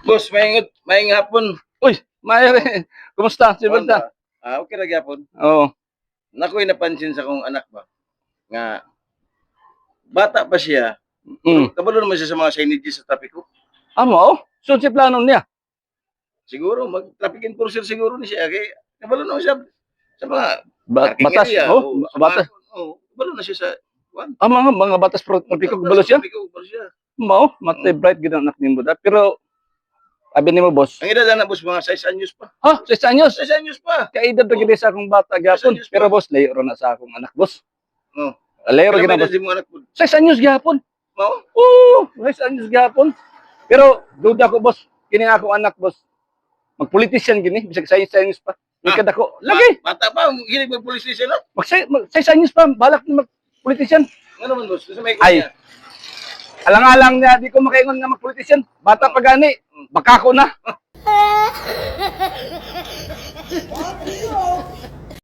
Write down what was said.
Boss, maing hapon. Uy, Mayre, kumusta? Si Berta? Okay ra gyapon. Oo. Nakoy napansin sa kong anak ba nga bata pa siya. Kabalo naman siya sa mga signages sa trapiko. Amo, oh? So, si plano niya? Siguro mag-traffic enforcer siguro ni siya kay kabalo naman siya sa mga Batas, area, oh? sa Batas. kabalo na siya sa Mga batas trapiko, kabalo siya? kabalo siya. Mao, matay bright gid ang anak nimo da. Pero abi nimo boss. Ang edad na boss mga 6 anyos pa. Ha, 6 anyos. 6 anyos pa. Kay edad ra gid sa akong bata gyapon. anyos pa. Pero boss, layo ra na sa akong anak, boss. Oh. Layo ra gid Kailan na ba boss. edad mo anak po? 6 anyos gyapon. Mao? Oo, 6 anyos gyapon. Pero duda ko boss, kini nga akong anak boss. Magpolitician gini, bisag 6 anyos pa. Ikad ako. Lagi. Bata pa, hilig mo police station no? Mag 6 anyos pa, balak na magpolitician. Ano man boss? Gusto may Ay. kunya. Alang-alang niya, di ko makaingon nga magpolitician. Bata pa gani, baka ko na.